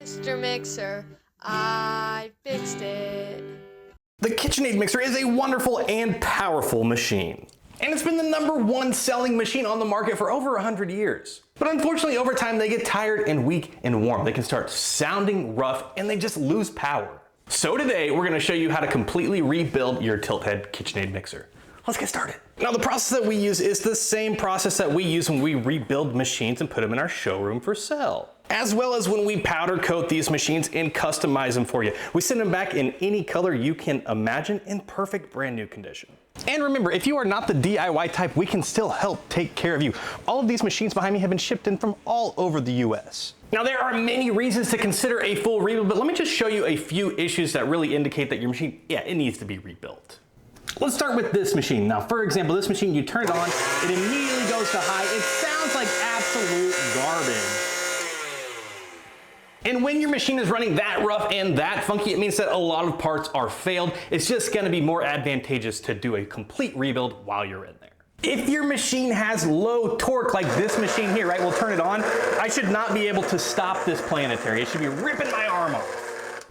Mr. Mixer, I fixed it. The Kitchenaid mixer is a wonderful and powerful machine. And it's been the #1 selling machine on the market for over 100 years. But unfortunately, over time, they get tired and weak and warm. They can start sounding rough and they just lose power. So today, we're gonna show you how to completely rebuild your tilt head Kitchenaid mixer. Let's get started. Now, the process that we use is the same process that we use when we rebuild machines and put them in our showroom for sale, as well as when we powder coat these machines and customize them for you. We send them back in any color you can imagine in perfect brand new condition. And remember, if you are not the DIY type, we can still help take care of you. All of these machines behind me have been shipped in from all over the US. Now, there are many reasons to consider a full rebuild, but let me just show you a few issues that really indicate that your machine, it needs to be rebuilt. Let's start with this machine. Now, for example, this machine, you turn it on, it immediately goes to high. It sounds like absolute garbage. And when your machine is running that rough and that funky, it means that a lot of parts are failed. It's just gonna be more advantageous to do a complete rebuild while you're in there. If your machine has low torque, like this machine here, right? We'll turn it on. I should not be able to stop this Planetary. It should be ripping my arm off.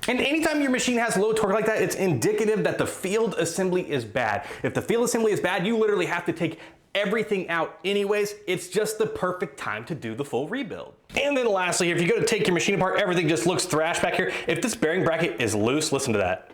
And anytime your machine has low torque like that, it's indicative that the field assembly is bad. If the field assembly is bad, you literally have to take everything out anyways. It's just the perfect time to do the full rebuild. And then lastly, if you go to take your machine apart, everything just looks thrashed back here. If this bearing bracket is loose, listen to that.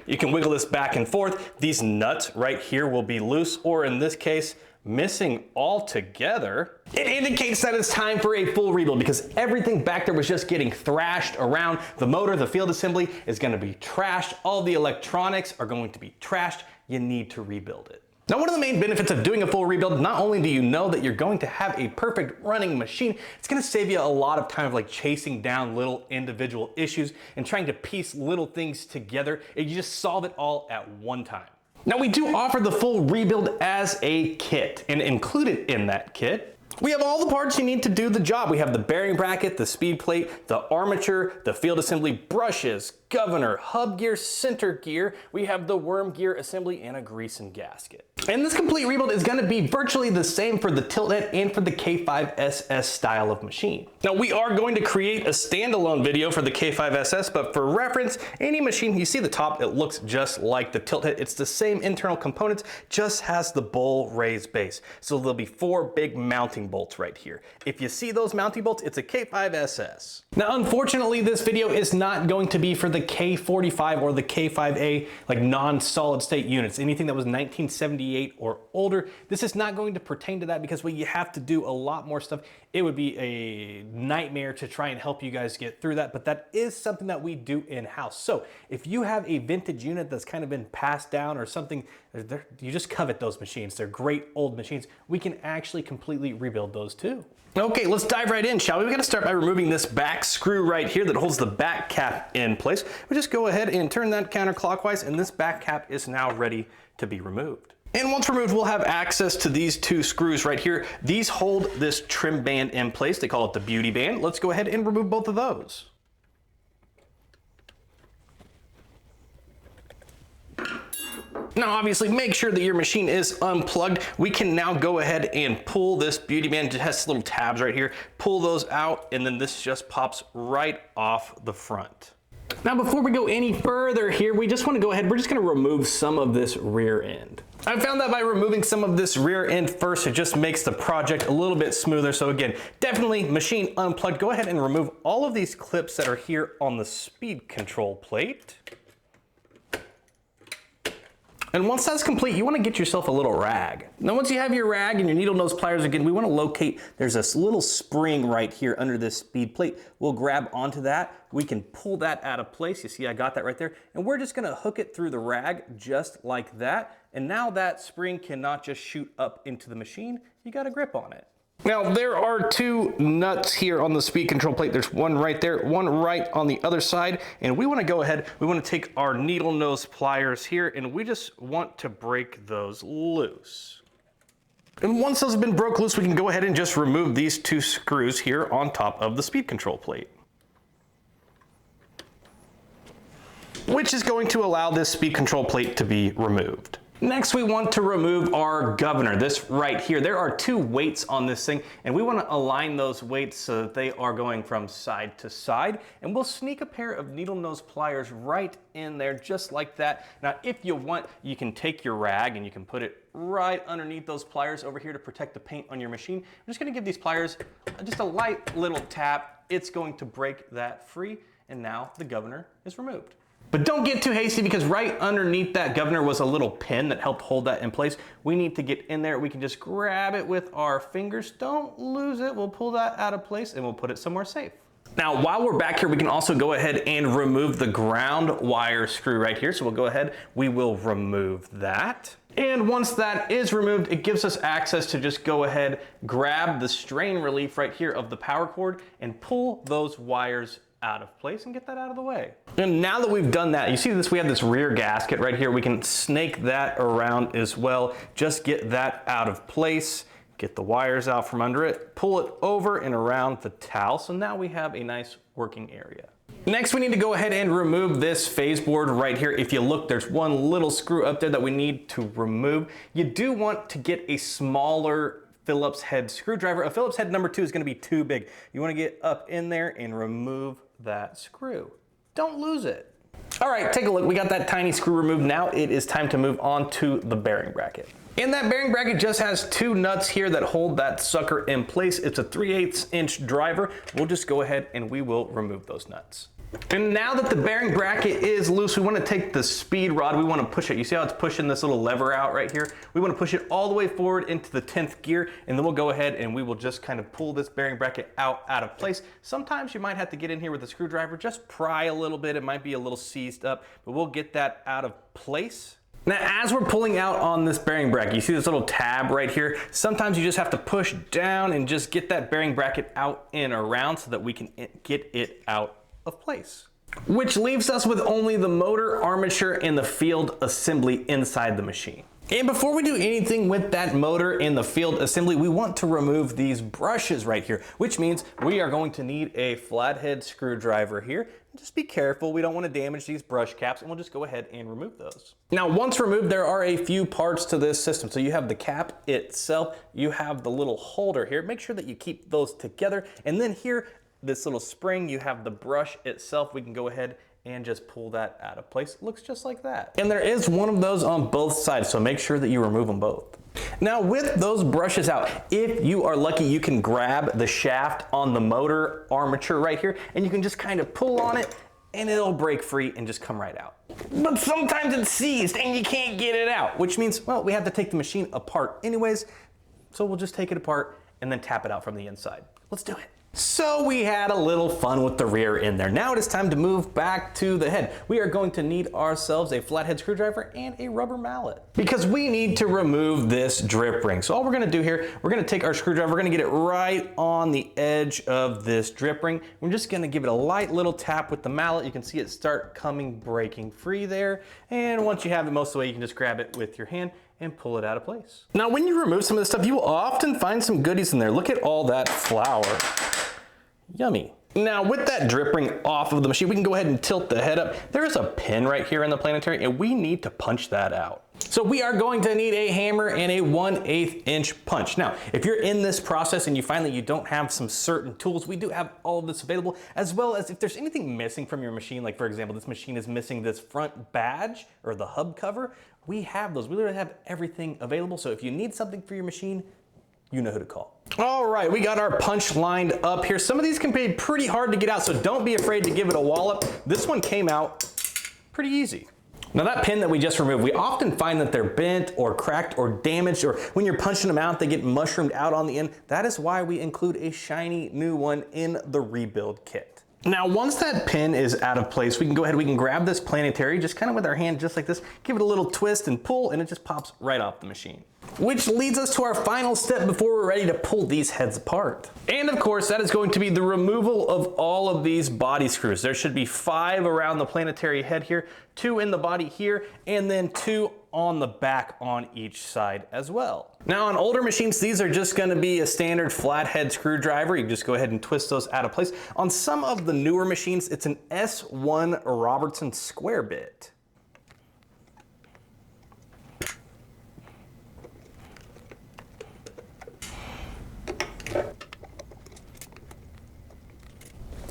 You can wiggle this back and forth. These nuts right here will be loose, or in this case, missing altogether. It indicates that it's time for a full rebuild because everything back there was just getting thrashed around. The motor, the field assembly is gonna be trashed. All the electronics are going to be trashed. You need to rebuild it. Now, one of the main benefits of doing a full rebuild, not only do you know that you're going to have a perfect running machine, it's gonna save you a lot of time of like chasing down little individual issues and trying to piece little things together. You just solve it all at one time. Now, we do offer the full rebuild as a kit, and included in that kit, we have all the parts you need to do the job. We have the bearing bracket, the speed plate, the armature, the field assembly, brushes, governor, hub gear, center gear. We have the worm gear assembly and a grease and gasket. And this complete rebuild is gonna be virtually the same for the tilt head and for the K5SS style of machine. Now, we are going to create a standalone video for the K5SS, but for reference, any machine, you see the top, it looks just like the tilt head. It's the same internal components, just has the bowl raised base. So there'll be 4 big mounting bolts right here. If you see those mounting bolts, it's a K5SS. Now, unfortunately, this video is not going to be for the K45 or the K5A, like non-solid state units, anything that was 1978 or older. This is not going to pertain to that because you have to do a lot more stuff. It would be a nightmare to try and help you guys get through that, but that is something that we do in-house. So if you have a vintage unit that's kind of been passed down or something, you just covet those machines. They're great old machines. We can actually completely rebuild those too. Okay, let's dive right in, shall we? We're gonna start by removing this back screw right here that holds the back cap in place. We just go ahead and turn that counterclockwise, and this back cap is now ready to be removed. And once removed, we'll have access to these 2 screws right here. These hold this trim band in place. They call it the beauty band. Let's go ahead and remove both of those. Now, obviously, make sure that your machine is unplugged. We can now go ahead and pull this beauty band. It has little tabs right here. Pull those out, and then this just pops right off the front. Now, before we go any further here, we just want to go ahead, we're just going to remove some of this rear end. I found that by removing some of this rear end first, it just makes the project a little bit smoother. So again, definitely machine unplugged. Go ahead and remove all of these clips that are here on the speed control plate. And once that's complete, you want to get yourself a little rag. Now, once you have your rag and your needle nose pliers, again, we want to locate, there's this little spring right here under this speed plate. We'll grab onto that. We can pull that out of place. You see, I got that right there. And we're just going to hook it through the rag just like that. And now that spring cannot just shoot up into the machine. You got a grip on it. Now, there are 2 nuts here on the speed control plate. There's one right there, one right on the other side. And we want to go ahead, we want to take our needle nose pliers here, and we just want to break those loose. And once those have been broke loose, we can go ahead and just remove these 2 screws here on top of the speed control plate, which is going to allow this speed control plate to be removed. Next, we want to remove our governor, this right here. There are 2 weights on this thing, and we want to align those weights so that they are going from side to side. And we'll sneak a pair of needle nose pliers right in there, just like that. Now, if you want, you can take your rag and you can put it right underneath those pliers over here to protect the paint on your machine. I'm just going to give these pliers just a light little tap. It's going to break that free, and now the governor is removed. But don't get too hasty, because right underneath that governor was a little pin that helped hold that in place. We need to get in there. We can just grab it with our fingers. Don't lose it. We'll pull that out of place and we'll put it somewhere safe. Now, while we're back here, we can also go ahead and remove the ground wire screw right here. So we'll go ahead, we will remove that. And once that is removed, it gives us access to just go ahead, grab the strain relief right here of the power cord and pull those wires out of place and get that out of the way. And now that we've done that, you see this, we have this rear gasket right here. We can snake that around as well. Just get that out of place, get the wires out from under it, pull it over and around the towel. So now we have a nice working area. Next, we need to go ahead and remove this phase board right here. If you look, there's one little screw up there that we need to remove. You do want to get a smaller Phillips head screwdriver. A Phillips head number 2 is going to be too big. You want to get up in there and remove that screw. Don't lose it. All right, take a look. We got that tiny screw removed. Now it is time to move on to the bearing bracket. And that bearing bracket just has 2 nuts here that hold that sucker in place. It's a 3/8 inch driver. We'll just go ahead and we will remove those nuts. And now that the bearing bracket is loose, we want to take the speed rod, we want to push it. You see how it's pushing this little lever out right here? We want to push it all the way forward into the 10th gear, and then we'll go ahead and we will just kind of pull this bearing bracket out of place. Sometimes you might have to get in here with a screwdriver, just pry a little bit. It might be a little seized up, but we'll get that out of place. Now, as we're pulling out on this bearing bracket, you see this little tab right here? Sometimes you just have to push down and just get that bearing bracket out and around so that we can get it out of place. Which leaves us with only the motor, armature, and the field assembly inside the machine. And before we do anything with that motor and the field assembly, we want to remove these brushes right here, which means we are going to need a flathead screwdriver here. Just be careful, we don't want to damage these brush caps, and we'll just go ahead and remove those. Now, once removed, there are a few parts to this system. So you have the cap itself, you have the little holder here. Make sure that you keep those together, and then here, this little spring, you have the brush itself. We can go ahead and just pull that out of place. It looks just like that. And there is one of those on both sides, so make sure that you remove them both. Now, with those brushes out, if you are lucky, you can grab the shaft on the motor armature right here, and you can just kind of pull on it, and it'll break free and just come right out. But sometimes it's seized and you can't get it out, which means, well, we have to take the machine apart anyways, so we'll just take it apart and then tap it out from the inside. Let's do it. So we had a little fun with the rear in there. Now it is time to move back to the head. We are going to need ourselves a flathead screwdriver and a rubber mallet because we need to remove this drip ring. So all we're gonna do here, we're gonna take our screwdriver, we're gonna get it right on the edge of this drip ring. We're just gonna give it a light little tap with the mallet. You can see it start breaking free there. And once you have it most of the way, you can just grab it with your hand and pull it out of place. Now, when you remove some of this stuff, you will often find some goodies in there. Look at all that flour. Yummy. Now, with that drip ring off of the machine, we can go ahead and tilt the head up. There is a pin right here in the Planetary, and we need to punch that out. So we are going to need a hammer and a 1/8 inch punch. Now, if you're in this process and you find that you don't have some certain tools, we do have all of this available, as well as if there's anything missing from your machine, like for example, this machine is missing this front badge or the hub cover, we have those. We literally have everything available. So if you need something for your machine, you know who to call. All right, we got our punch lined up here. Some of these can be pretty hard to get out, so don't be afraid to give it a wallop. This one came out pretty easy. Now that pin that we just removed, we often find that they're bent or cracked or damaged, or when you're punching them out, they get mushroomed out on the end. That is why we include a shiny new one in the rebuild kit. Now, once that pin is out of place, we can go ahead, we can grab this Planetary, just kind of with our hand, just like this, give it a little twist and pull, and it just pops right off the machine. Which leads us to our final step before we're ready to pull these heads apart. And of course, that is going to be the removal of all of these body screws. There should be 5 around the Planetary head here, 2 in the body here, and then 2 on the back on each side as well. Now on older machines, these are just gonna be a standard flathead screwdriver. You can just go ahead and twist those out of place. On some of the newer machines, it's an S1 Robertson square bit.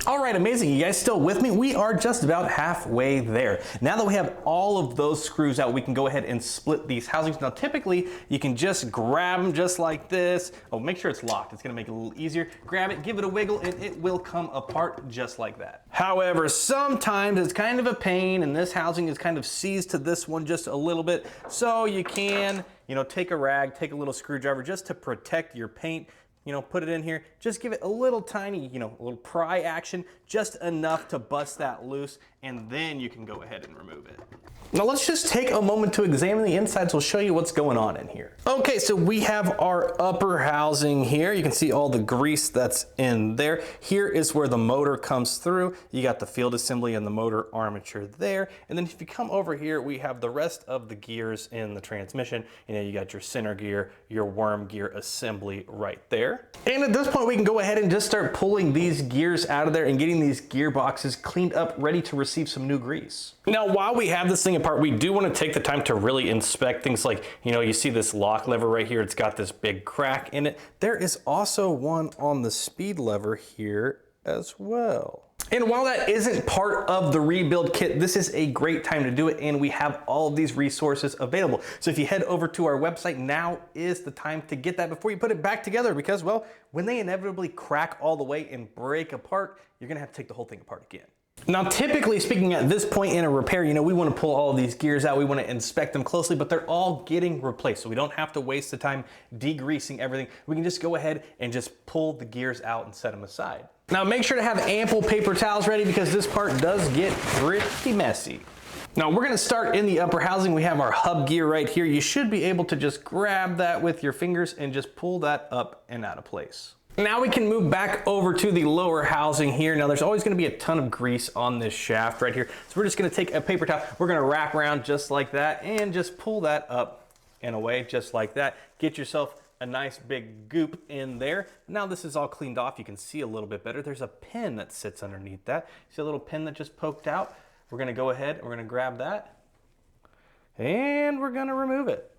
All right, amazing. You guys still with me? We are just about halfway there. Now that we have all of those screws out, we can go ahead and split these housings. Now, typically, you can just grab them just like this. Oh, make sure it's locked. It's gonna make it a little easier. Grab it, give it a wiggle, and it will come apart just like that. However, sometimes it's kind of a pain, and this housing is kind of seized to this one just a little bit. So you can, take a rag, take a little screwdriver just to protect your paint. Put it in here, just give it a little tiny, a little pry action, just enough to bust that loose, and then you can go ahead and remove it. Now let's just take a moment to examine the insides. We'll show you what's going on in here. Okay, so we have our upper housing here. You can see all the grease that's in there. Here is where the motor comes through. You got the field assembly and the motor armature there. And then if you come over here, we have the rest of the gears in the transmission. You got your center gear, your worm gear assembly right there. And at this point, we can go ahead and just start pulling these gears out of there and getting these gearboxes cleaned up, ready to receive some new grease. Now, while we have this thing apart, we do want to take the time to really inspect things like, you see this lock lever right here. It's got this big crack in it. There is also one on the speed lever here as well. And while that isn't part of the rebuild kit, this is a great time to do it, and we have all of these resources available. So if you head over to our website, now is the time to get that before you put it back together, because, well, when they inevitably crack all the way and break apart, you're gonna have to take the whole thing apart again. Now, typically speaking, at this point in a repair, we want to pull all of these gears out. We want to inspect them closely, but they're all getting replaced. So we don't have to waste the time degreasing everything. We can just go ahead and just pull the gears out and set them aside. Now, make sure to have ample paper towels ready, because this part does get pretty messy. Now, we're going to start in the upper housing. We have our hub gear right here. You should be able to just grab that with your fingers and just pull that up and out of place. Now we can move back over to the lower housing here. Now there's always gonna be a ton of grease on this shaft right here. So we're just gonna take a paper towel, we're gonna wrap around just like that and just pull that up and away just like that. Get yourself a nice big goop in there. Now this is all cleaned off. You can see a little bit better. There's a pin that sits underneath that. See a little pin that just poked out? We're gonna go ahead, we're gonna grab that and we're gonna remove it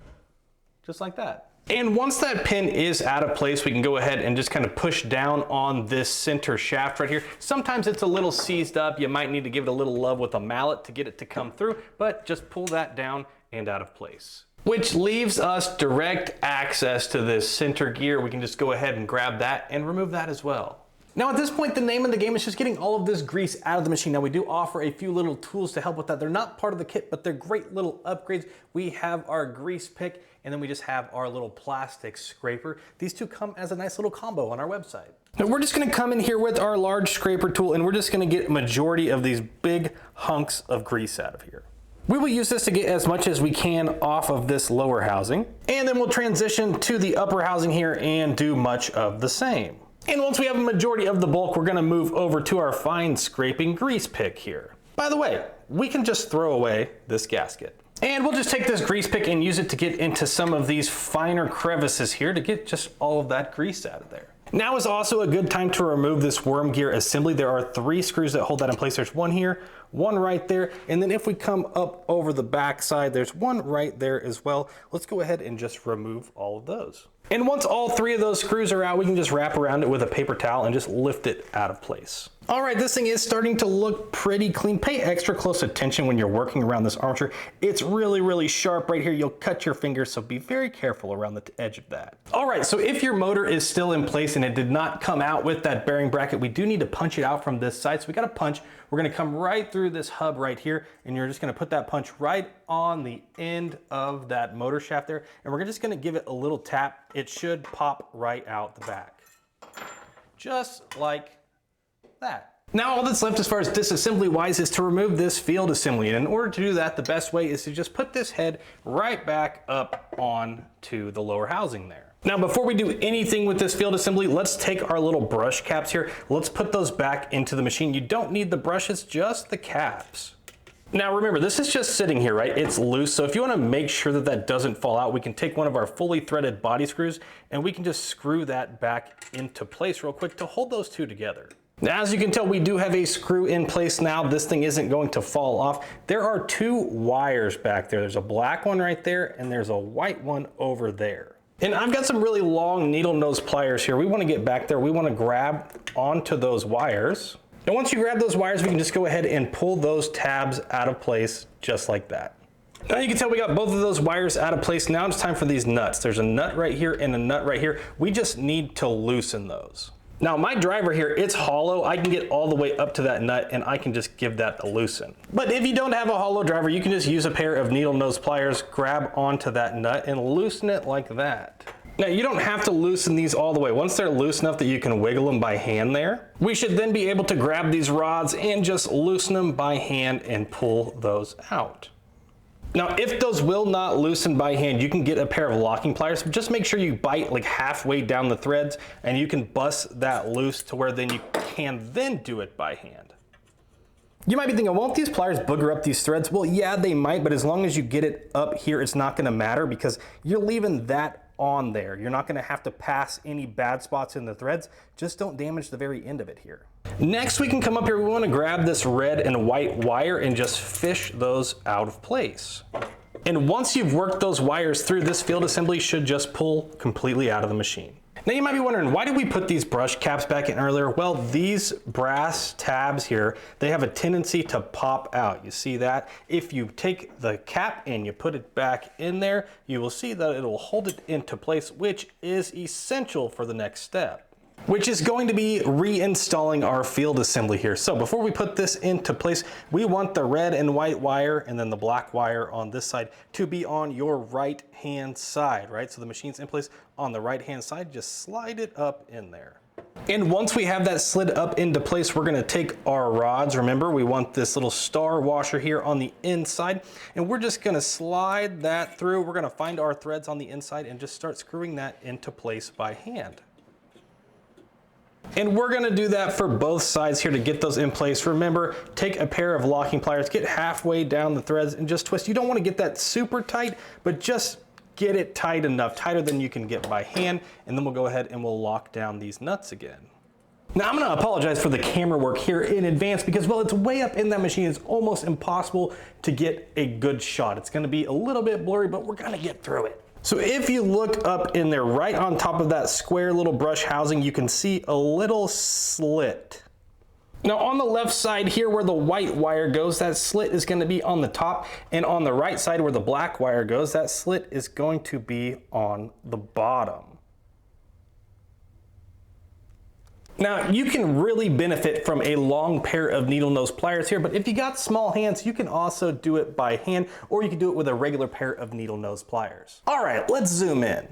just like that. And once that pin is out of place, we can go ahead and just kind of push down on this center shaft right here. Sometimes it's a little seized up. You might need to give it a little love with a mallet to get it to come through, but just pull that down and out of place. Which leaves us direct access to this center gear. We can just go ahead and grab that and remove that as well. Now at this point, the name of the game is just getting all of this grease out of the machine. Now we do offer a few little tools to help with that. They're not part of the kit, but they're great little upgrades. We have our grease pick, and then we just have our little plastic scraper. These two come as a nice little combo on our website. Now we're just gonna come in here with our large scraper tool, and we're just gonna get a majority of these big hunks of grease out of here. We will use this to get as much as we can off of this lower housing, and then we'll transition to the upper housing here and do much of the same. And once we have a majority of the bulk, we're gonna move over to our fine scraping grease pick here. By the way, we can just throw away this gasket. And we'll just take this grease pick and use it to get into some of these finer crevices here to get just all of that grease out of there. Now is also a good time to remove this worm gear assembly. There are 3 screws that hold that in place. There's one here, one right there, and then if we come up over the back side, there's one right there as well. Let's go ahead and just remove all of those. And once all 3 of those screws are out, we can just wrap around it with a paper towel and just lift it out of place. All right, this thing is starting to look pretty clean. Pay extra close attention when you're working around this armature. It's really, really sharp right here. You'll cut your fingers, so be very careful around the edge of that. All right, so if your motor is still in place and it did not come out with that bearing bracket, we do need to punch it out from this side. So we got a punch. We're gonna come right through this hub right here, and you're just gonna put that punch right on the end of that motor shaft there, and we're just gonna give it a little tap. It should pop right out the back. Just like that. Now all that's left as far as disassembly wise is to remove this field assembly, and in order to do that, the best way is to just put this head right back up onto the lower housing there. Now before we do anything with this field assembly, let's take our little brush caps here. Let's put those back into the machine. You don't need the brushes, just the caps. Now remember, this is just sitting here, right? It's loose, so if you want to make sure that that doesn't fall out, we can take one of our fully threaded body screws and we can just screw that back into place real quick to hold those two together. Now, as you can tell, we do have a screw in place now. This thing isn't going to fall off. There are 2 wires back there. There's a black one right there and there's a white one over there. And I've got some really long needle nose pliers here. We want to get back there. We want to grab onto those wires. And once you grab those wires, we can just go ahead and pull those tabs out of place just like that. Now you can tell we got both of those wires out of place. Now it's time for these nuts. There's a nut right here and a nut right here. We just need to loosen those. Now my driver here, it's hollow. I can get all the way up to that nut and I can just give that a loosen. But if you don't have a hollow driver, you can just use a pair of needle nose pliers, grab onto that nut and loosen it like that. Now you don't have to loosen these all the way. Once they're loose enough that you can wiggle them by hand there, we should then be able to grab these rods and just loosen them by hand and pull those out. Now, if those will not loosen by hand, you can get a pair of locking pliers. Just make sure you bite like halfway down the threads and you can bust that loose to where then you can then do it by hand. You might be thinking, won't these pliers booger up these threads? Well, yeah, they might, but as long as you get it up here, it's not gonna matter because you're leaving that on there. You're not gonna have to pass any bad spots in the threads. Just don't damage the very end of it here. Next, we can come up here. We wanna grab this red and white wire and just fish those out of place. And once you've worked those wires through, this field assembly should just pull completely out of the machine. Now you might be wondering, why did we put these brush caps back in earlier? Well, these brass tabs here, they have a tendency to pop out. You see that? If you take the cap and you put it back in there, you will see that it'll hold it into place, which is essential for the next step, which is going to be reinstalling our field assembly here. So before we put this into place, we want the red and white wire and then the black wire on this side to be on your right hand side, right? So the machine's in place on the right hand side, just slide it up in there. And once we have that slid up into place, we're gonna take our rods. Remember, we want this little star washer here on the inside, and we're just gonna slide that through. We're gonna find our threads on the inside and just start screwing that into place by hand. And we're gonna do that for both sides here to get those in place. Remember, take a pair of locking pliers, get halfway down the threads and just twist. You don't wanna get that super tight, but just get it tight enough, tighter than you can get by hand, and then we'll go ahead and we'll lock down these nuts again. Now I'm gonna apologize for the camera work here in advance because, well, it's way up in that machine. It's almost impossible to get a good shot. It's gonna be a little bit blurry, but we're gonna get through it. So if you look up in there, right on top of that square little brush housing, you can see a little slit. Now on the left side here where the white wire goes, that slit is going to be on the top, and on the right side where the black wire goes, that slit is going to be on the bottom. Now you can really benefit from a long pair of needle nose pliers here, but if you got small hands, you can also do it by hand, or you can do it with a regular pair of needle nose pliers. All right, let's zoom in.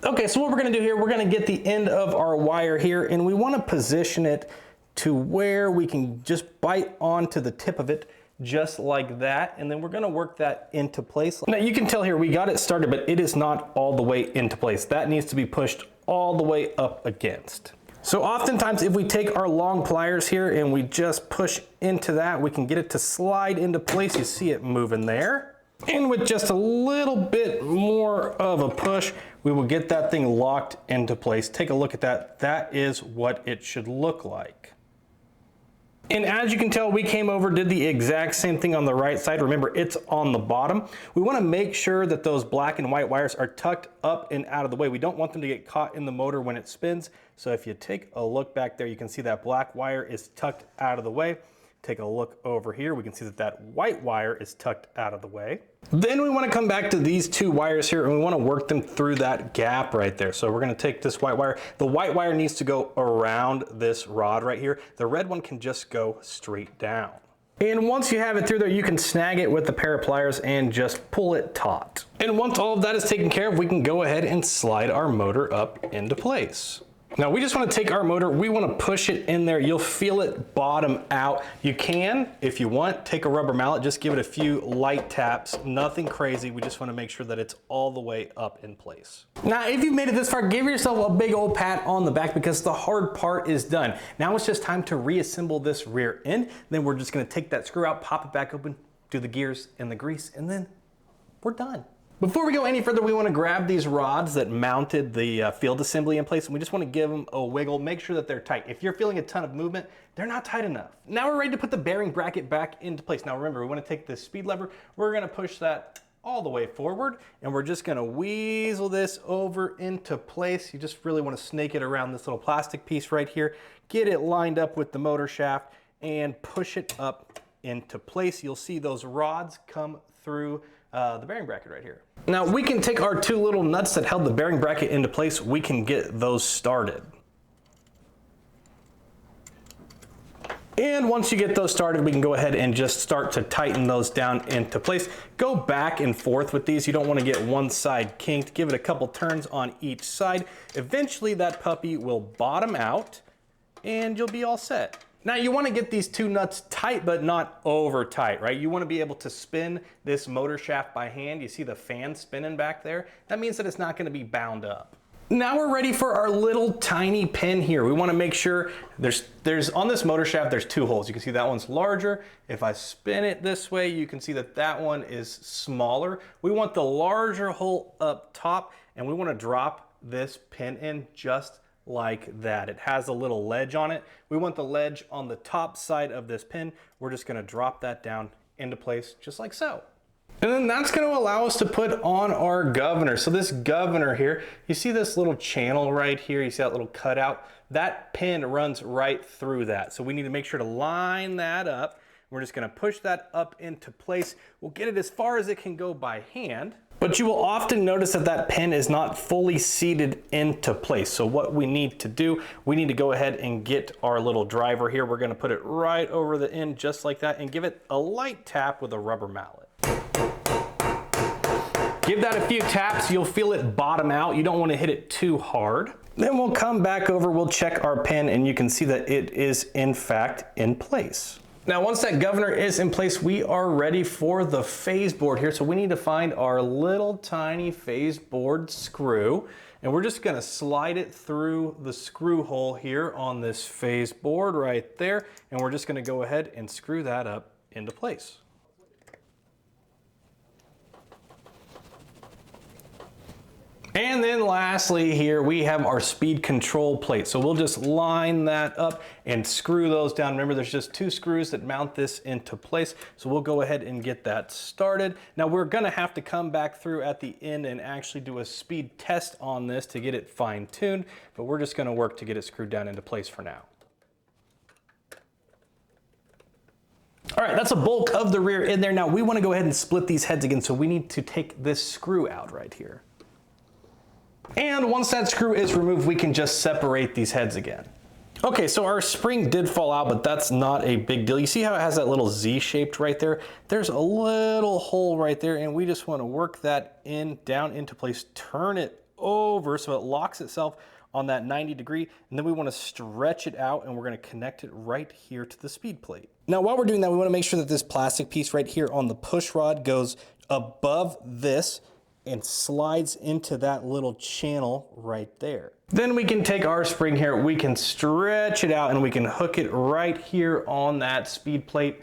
Okay, so what we're gonna do here, we're gonna get the end of our wire here, and we wanna position it to where we can just bite onto the tip of it, just like that, and then we're gonna work that into place. Now you can tell here, we got it started, but it is not all the way into place. That needs to be pushed all the way up against. So oftentimes if we take our long pliers here and we just push into that, we can get it to slide into place. You see it moving there. And with just a little bit more of a push, we will get that thing locked into place. Take a look at that. That is what it should look like. And as you can tell, we came over, did the exact same thing on the right side. Remember, it's on the bottom. We want to make sure that those black and white wires are tucked up and out of the way. We don't want them to get caught in the motor when it spins. So if you take a look back there, you can see that black wire is tucked out of the way. Take a look over here. We can see that that white wire is tucked out of the way. Then we want to come back to these two wires here and we want to work them through that gap right there. So we're going to take this white wire. The white wire needs to go around this rod right here. The red one can just go straight down. And once you have it through there, you can snag it with a pair of pliers and just pull it taut. And once all of that is taken care of, we can go ahead and slide our motor up into place. Now we just want to take our motor, we want to push it in there. You'll feel it bottom out. You can, if you want, take a rubber mallet, just give it a few light taps, nothing crazy. We just want to make sure that it's all the way up in place. Now, if you've made it this far, give yourself a big old pat on the back because the hard part is done. Now it's just time to reassemble this rear end. Then we're just going to take that screw out, pop it back open, do the gears and the grease, and then we're done. Before we go any further, we want to grab these rods that mounted the field assembly in place, and we just want to give them a wiggle, make sure that they're tight. If you're feeling a ton of movement, they're not tight enough. Now we're ready to put the bearing bracket back into place. Now remember, we want to take this speed lever, we're going to push that all the way forward, and we're just gonna weasel this over into place. You just really wanna snake it around this little plastic piece right here, get it lined up with the motor shaft, and push it up into place. You'll see those rods come through the bearing bracket right here. Now we can take our two little nuts that held the bearing bracket into place, we can get those started. And once you get those started, we can go ahead and just start to tighten those down into place. Go back and forth with these. You don't want to get one side kinked. Give it a couple turns on each side. Eventually that puppy will bottom out and you'll be all set. Now you want to get these two nuts tight, but not over tight, right? You want to be able to spin this motor shaft by hand. You see the fan spinning back there? That means that it's not going to be bound up. Now we're ready for our little tiny pin here. We want to make sure there's on this motor shaft, there's two holes. You can see that one's larger. If I spin it this way, you can see that that one is smaller. We want the larger hole up top, and we want to drop this pin in just like that. It has a little ledge on it. We want the ledge on the top side of this pin. We're just going to drop that down into place just like so. And then that's going to allow us to put on our governor. So this governor here, you see this little channel right here, you see that little cutout? That pin runs right through that. So we need to make sure to line that up. We're just going to push that up into place. We'll get it as far as it can go by hand. But you will often notice that that pin is not fully seated into place. So what we need to do, we need to go ahead and get our little driver here. We're going to put it right over the end just like that and give it a light tap with a rubber mallet. Give that a few taps, you'll feel it bottom out. You don't want to hit it too hard. Then we'll come back over, we'll check our pin, and you can see that it is in fact in place. Now once that governor is in place, we are ready for the phase board here. So we need to find our little tiny phase board screw, and we're just gonna slide it through the screw hole here on this phase board right there, and we're just gonna go ahead and screw that up into place. And then lastly here, we have our speed control plate. So we'll just line that up and screw those down. Remember, there's just two screws that mount this into place. So we'll go ahead and get that started. Now we're gonna have to come back through at the end and actually do a speed test on this to get it fine tuned, but we're just gonna work to get it screwed down into place for now. All right, that's a bulk of the rear in there. Now we wanna go ahead and split these heads again. So we need to take this screw out right here. And once that screw is removed, we can just separate these heads again. Okay, so our spring did fall out, but that's not a big deal. You see how it has that little Z-shaped right there? There's a little hole right there, and we just want to work that down into place, turn it over so it locks itself on that 90 degree, and then we want to stretch it out, and we're going to connect it right here to the speed plate. Now, while we're doing that, we want to make sure that this plastic piece right here on the push rod goes above this and slides into that little channel right there. Then we can take our spring here, we can stretch it out, and we can hook it right here on that speed plate,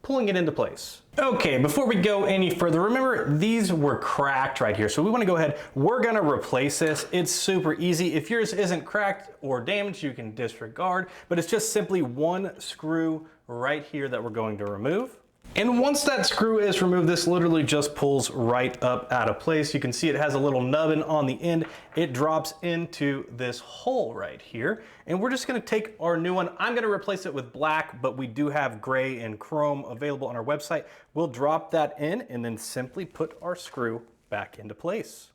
pulling it into place. Okay, before we go any further, remember these were cracked right here. So we want to go ahead, we're going to replace this. It's super easy. If yours isn't cracked or damaged, you can disregard, but it's just simply one screw right here that we're going to remove. And once that screw is removed, this literally just pulls right up out of place. You can see it has a little nubbin on the end. It drops into this hole right here. And we're just gonna take our new one. I'm gonna replace it with black, but we do have gray and chrome available on our website. We'll drop that in and then simply put our screw back into place.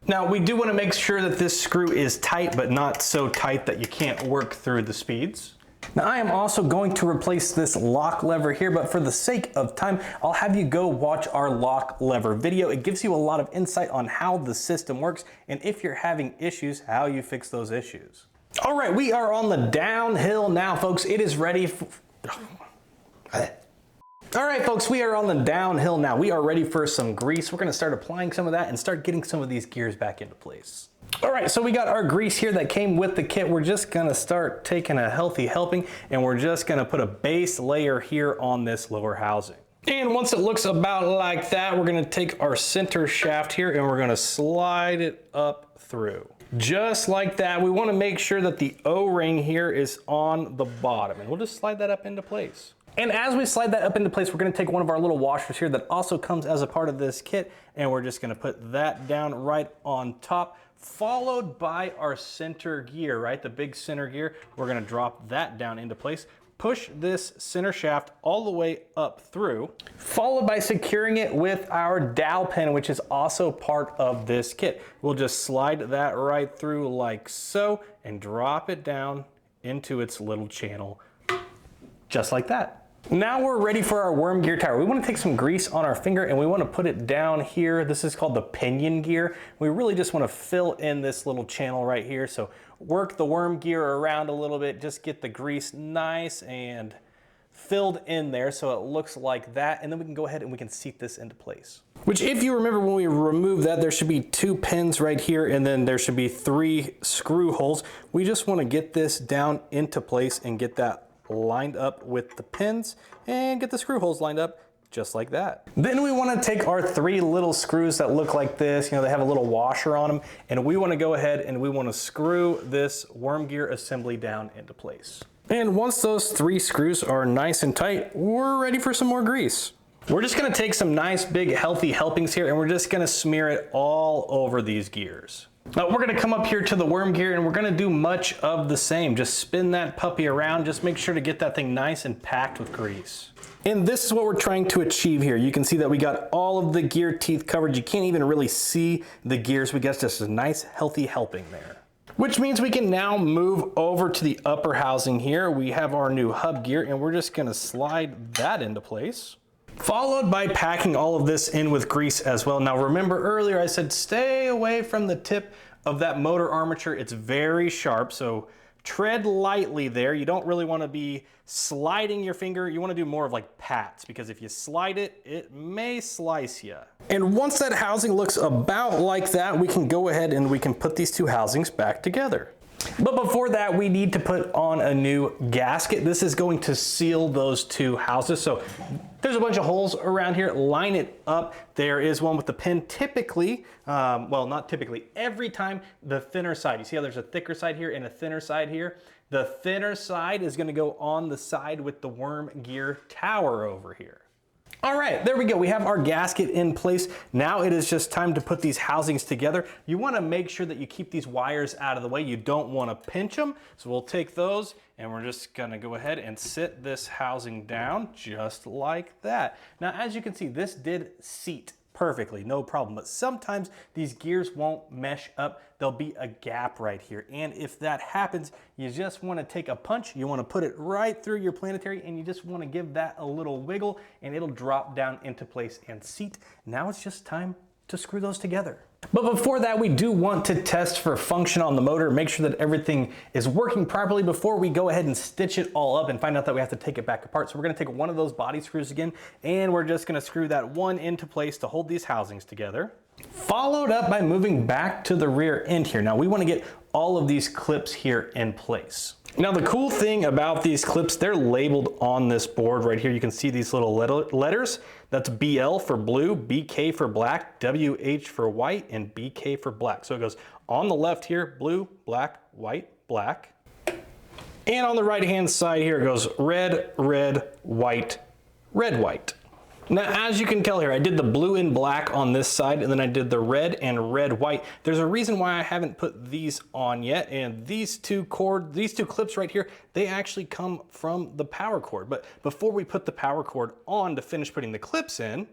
Now we do wanna make sure that this screw is tight, but not so tight that you can't work through the speeds. Now I am also going to replace this lock lever here, but for the sake of time, I'll have you go watch our lock lever video. It gives you a lot of insight on how the system works, and if you're having issues, how you fix those issues. All right, we are on the downhill now, folks. It is ready for... All right, folks, we are on the downhill now. We are ready for some grease. We're gonna start applying some of that and start getting some of these gears back into place. All right, so we got our grease here that came with the kit. We're just gonna start taking a healthy helping, and we're just gonna put a base layer here on this lower housing. And once it looks about like that, we're gonna take our center shaft here and we're gonna slide it up through. Just like that. We wanna make sure that the O-ring here is on the bottom, and we'll just slide that up into place. And as we slide that up into place, we're gonna take one of our little washers here that also comes as a part of this kit, and we're just gonna put that down right on top, followed by our center gear, right? The big center gear. We're gonna drop that down into place, push this center shaft all the way up through, followed by securing it with our dowel pin, which is also part of this kit. We'll just slide that right through like so, and drop it down into its little channel, just like that. Now we're ready for our worm gear tower. We want to take some grease on our finger and we want to put it down here. This is called the pinion gear. We really just want to fill in this little channel right here. So work the worm gear around a little bit, just get the grease nice and filled in there so it looks like that. And then we can go ahead and we can seat this into place. Which, if you remember when we removed that, there should be 2 pins right here and then there should be 3 screw holes. We just want to get this down into place and get that lined up with the pins and get the screw holes lined up just like that. Then we want to take our 3 little screws that look like this, you know, they have a little washer on them, and we want to go ahead and we want to screw this worm gear assembly down into place. And once those 3 screws are nice and tight, we're ready for some more grease. We're just going to take some nice big healthy helpings here and we're just going to smear it all over these gears. Now we're going to come up here to the worm gear and we're going to do much of the same. Just spin that puppy around. Just make sure to get that thing nice and packed with grease. And this is what we're trying to achieve here. You can see that we got all of the gear teeth covered. You can't even really see the gears. We got just a nice healthy helping there. Which means we can now move over to the upper housing here. We have our new hub gear and we're just going to slide that into place, followed by packing all of this in with grease as well. Now remember earlier I said stay away from the tip of that motor armature. It's very sharp, so tread lightly there. You don't really want to be sliding your finger. You want to do more of like pats, because if you slide it, it may slice you. And once that housing looks about like that, we can go ahead and we can put these 2 housings back together. But before that, we need to put on a new gasket. This is going to seal those 2 houses. So there's a bunch of holes around here. Line it up. There is one with the pin. Typically, well, not typically, every time the thinner side. You see how there's a thicker side here and a thinner side here? The thinner side is going to go on the side with the worm gear tower over here. All right, there we go. We have our gasket in place. Now it is just time to put these housings together. You want to make sure that you keep these wires out of the way. You don't want to pinch them. So we'll take those and we're just going to go ahead and sit this housing down just like that. Now, as you can see, this did seat perfectly, no problem. But sometimes these gears won't mesh up. There'll be a gap right here. And if that happens, you just want to take a punch. You want to put it right through your Planetary and you just want to give that a little wiggle and it'll drop down into place and seat. Now it's just time to screw those together. But before that, we do want to test for function on the motor, make sure that everything is working properly before we go ahead and stitch it all up and find out that we have to take it back apart. So we're going to take one of those body screws again, and we're just going to screw that one into place to hold these housings together, followed up by moving back to the rear end here. Now we want to get all of these clips here in place. Now the cool thing about these clips, they're labeled on this board right here. You can see these little letters. That's BL for blue, BK for black, WH for white, and BK for black. So it goes on the left here, blue, black, white, black. And on the right hand side here, it goes red, red, white, red, white. Now, as you can tell here, I did the blue and black on this side, and then I did the red and red white. There's a reason why I haven't put these on yet, and these two clips right here, they actually come from the power cord. But before we put the power cord on to finish putting the clips in,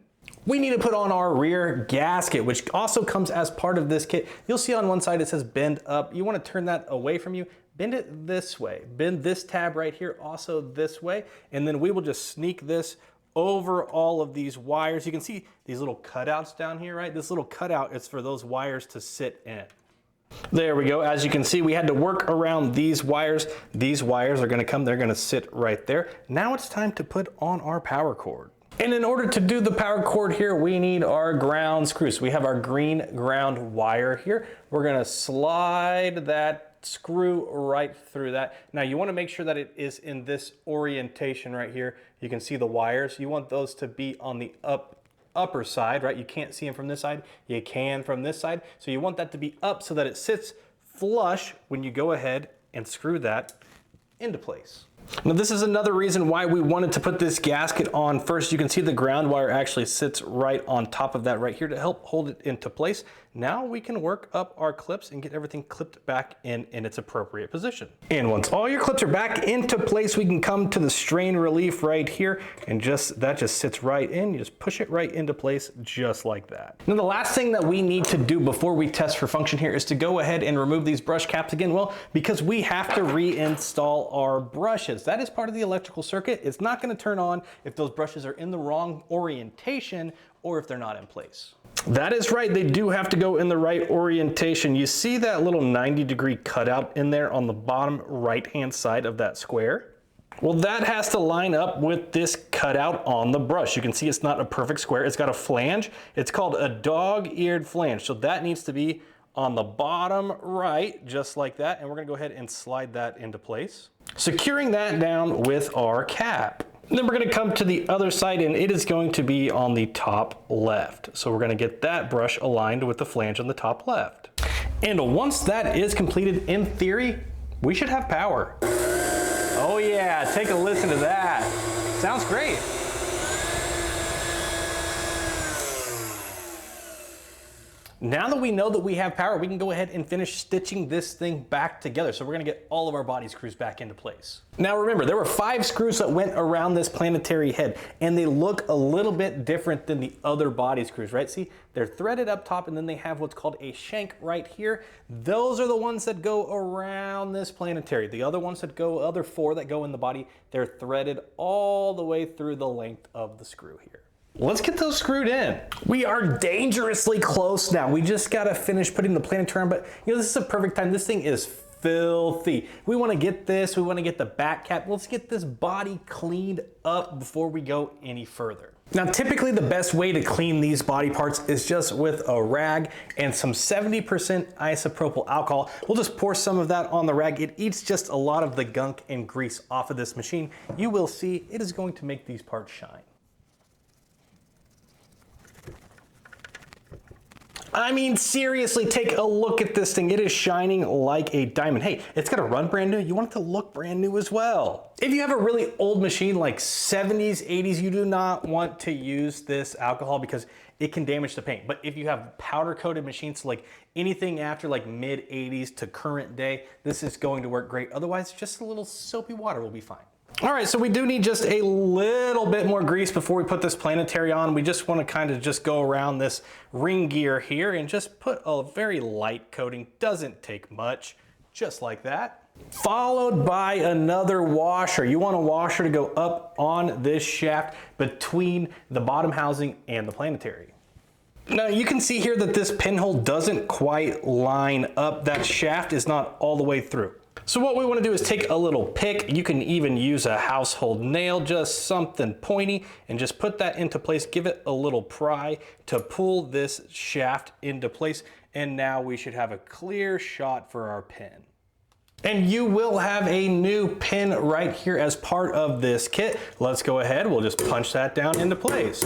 we need to put on our rear gasket, which also comes as part of this kit. You'll see on one side it says bend up. You want to turn that away from you. Bend it this way. Bend this tab right here also this way, and then we will just sneak this over all of these wires. You can see these little cutouts down here, right? This little cutout is for those wires to sit in. There we go. As you can see, we had to work around these wires. These wires are going to come, they're going to sit right there. Now it's time to put on our power cord. And in order to do the power cord here, we need our ground screw. So we have our green ground wire here. We're going to slide that screw right through that. Now you want to make sure that it is in this orientation right here. You can see the wires. You want those to be on the upper side, right? You can't see them from this side. You can from this side. So you want that to be up so that it sits flush when you go ahead and screw that into place. Now this is another reason why we wanted to put this gasket on first. You can see the ground wire actually sits right on top of that right here to help hold it into place. Now we can work up our clips and get everything clipped back in its appropriate position. And once all your clips are back into place, we can come to the strain relief right here, and that just sits right in. You just push it right into place just like that. Now the last thing that we need to do before we test for function here is to go ahead and remove these brush caps again. Well, because we have to reinstall our brushes. That is part of the electrical circuit. It's not going to turn on if those brushes are in the wrong orientation or if they're not in place. That is right, they do have to go in the right orientation. You see that little 90-degree cutout in there on the bottom right-hand side of that square? Well, that has to line up with this cutout on the brush. You can see it's not a perfect square. It's got a flange. It's called a dog-eared flange. So that needs to be on the bottom right, just like that. And we're gonna go ahead and slide that into place, securing that down with our cap. And then we're gonna come to the other side, and it is going to be on the top left. So we're gonna get that brush aligned with the flange on the top left. And once that is completed, in theory, we should have power. Oh yeah, take a listen to that. Sounds great. Now that we know that we have power, we can go ahead and finish stitching this thing back together. So we're gonna get all of our body screws back into place. Now remember, there were 5 screws that went around this Planetary head, and they look a little bit different than the other body screws, right? See, they're threaded up top, and then they have what's called a shank right here. Those are the ones that go around this Planetary. The other ones that go, other 4 that go in the body, they're threaded all the way through the length of the screw here. Let's get those screwed in. We are dangerously close now. We just gotta finish putting the Planetary on, but you know, this is a perfect time. This thing is filthy. We wanna get this, we wanna get the back cap. Let's get this body cleaned up before we go any further. Now, typically the best way to clean these body parts is just with a rag and some 70% isopropyl alcohol. We'll just pour some of that on the rag. It eats just a lot of the gunk and grease off of this machine. You will see it is going to make these parts shine. I mean, seriously, take a look at this thing. It is shining like a diamond. Hey, it's gonna run brand new. You want it to look brand new as well. If you have a really old machine like 70s, 80s, you do not want to use this alcohol because it can damage the paint. But if you have powder coated machines, like anything after like mid 80s to current day, this is going to work great. Otherwise, just a little soapy water will be fine. All right, so we do need just a little bit more grease before we put this Planetary on. We just want to kind of just go around this ring gear here and just put a very light coating. Doesn't take much, just like that. Followed by another washer. You want a washer to go up on this shaft between the bottom housing and the Planetary. Now you can see here that this pinhole doesn't quite line up. That shaft is not all the way through. So what we want to do is take a little pick. You can even use a household nail, just something pointy, and just put that into place. Give it a little pry to pull this shaft into place. And now we should have a clear shot for our pin. And you will have a new pin right here as part of this kit. Let's go ahead. We'll just punch that down into place.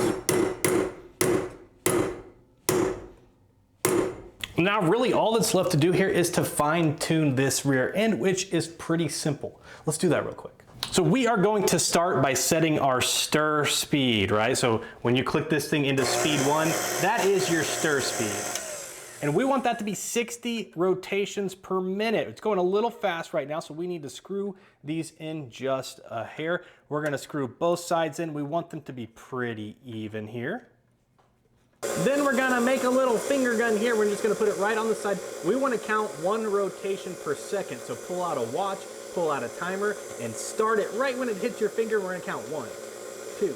Now really all that's left to do here is to fine tune this rear end, which is pretty simple. Let's do that real quick. So we are going to start by setting our stir speed, right? So when you click this thing into speed 1, that is your stir speed. And we want that to be 60 rotations per minute. It's going a little fast right now, so we need to screw these in just a hair. We're gonna screw both sides in. We want them to be pretty even here. Then we're gonna make a little finger gun here. We're just gonna put it right on the side. We wanna count 1 rotation per second. So pull out a watch, pull out a timer, and start it right when it hits your finger. We're gonna count 1, 2,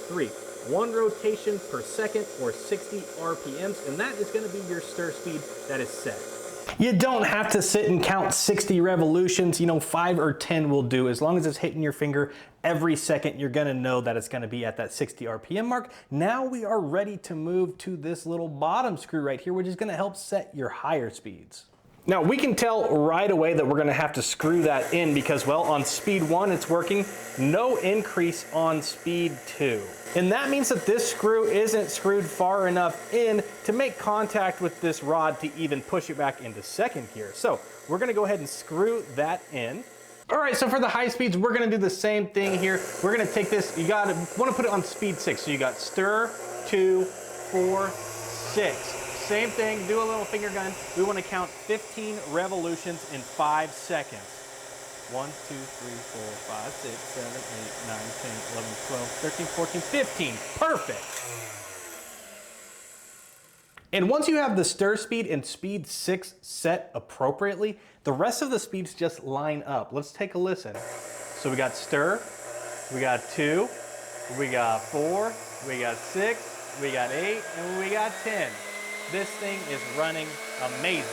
3. 1 rotation per second, or 60 RPMs, and that is gonna be your stir speed that is set. You don't have to sit and count 60 revolutions, you know, 5 or 10 will do. As long as it's hitting your finger every second, you're gonna know that it's gonna be at that 60 RPM mark. Now we are ready to move to this little bottom screw right here, which is gonna help set your higher speeds. Now we can tell right away that we're gonna have to screw that in because, well, on speed 1 it's working, no increase on speed 2. And that means that this screw isn't screwed far enough in to make contact with this rod to even push it back into second gear. So we're gonna go ahead and screw that in. All right, so for the high speeds, we're gonna do the same thing here. We're gonna take this, wanna put it on speed 6. So you got stir, 2, 4, 6. Same thing, do a little finger gun. We wanna count 15 revolutions in 5 seconds. 1, 2, 3, 4, 5, 6, 7, 8, 9, 10, 11, 12, 13, 14, 15. Perfect. And once you have the stir speed and speed 6 set appropriately, the rest of the speeds just line up. Let's take a listen. So we got stir, we got 2, we got 4, we got 6, we got 8, and we got 10. This thing is running amazing.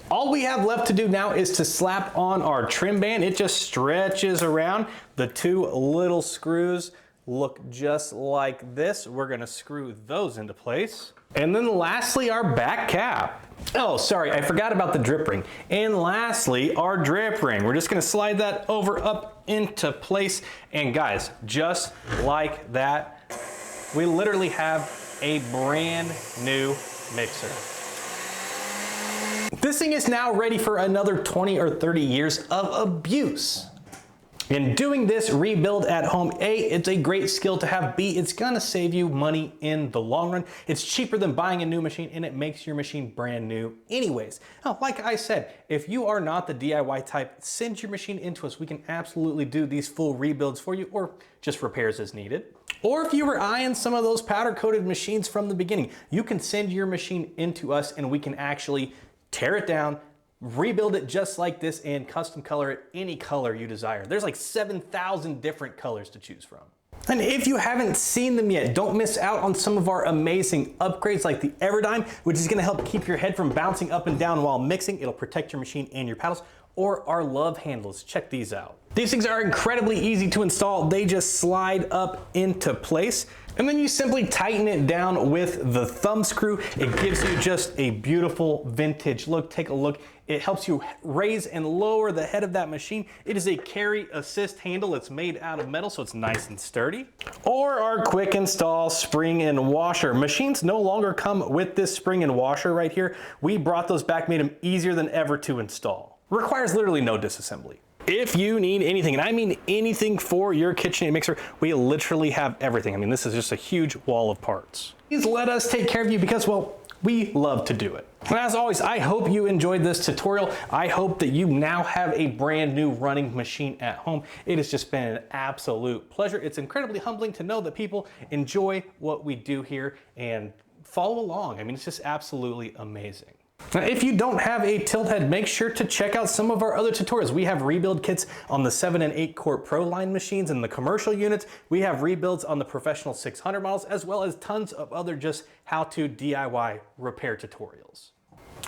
All we have left to do now is to slap on our trim band. It just stretches around. The 2 little screws look just like this. We're gonna screw those into place. And then lastly, our back cap. Oh, sorry, I forgot about the drip ring. And lastly, our drip ring. We're just gonna slide that over up into place. And guys, just like that, we literally have a brand new mixer. This thing is now ready for another 20 or 30 years of abuse. In doing this rebuild at home, A, it's a great skill to have. B, it's gonna save you money in the long run. It's cheaper than buying a new machine, and it makes your machine brand new anyways. Now, like I said, if you are not the DIY type, send your machine into us. We can absolutely do these full rebuilds for you, or just repairs as needed. Or if you were eyeing some of those powder-coated machines from the beginning, you can send your machine into us and we can actually tear it down, rebuild it just like this, and custom color it any color you desire. There's like 7,000 different colors to choose from. And if you haven't seen them yet, don't miss out on some of our amazing upgrades like the Everdime, which is gonna help keep your head from bouncing up and down while mixing. It'll protect your machine and your paddles. Or our love handles, check these out. These things are incredibly easy to install. They just slide up into place. And then you simply tighten it down with the thumb screw. It gives you just a beautiful vintage look. Take a look. It helps you raise and lower the head of that machine. It is a carry assist handle. It's made out of metal, so it's nice and sturdy. Or our quick install spring and washer. Machines no longer come with this spring and washer right here. We brought those back, made them easier than ever to install. Requires literally no disassembly. If you need anything, and I mean anything for your Kitchenaid mixer, we literally have everything. I mean, this is just a huge wall of parts. Please let us take care of you because, well, we love to do it. And as always, I hope you enjoyed this tutorial. I hope that you now have a brand new running machine at home. It has just been an absolute pleasure. It's incredibly humbling to know that people enjoy what we do here and follow along. I mean, it's just absolutely amazing. Now, if you don't have a tilt head, make sure to check out some of our other tutorials. We have rebuild kits on the 7 and 8 quart Pro line machines and the commercial units. We have rebuilds on the professional 600 models, as well as tons of other just how-to DIY repair tutorials.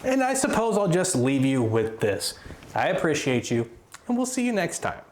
And I suppose I'll just leave you with this. I appreciate you, and we'll see you next time.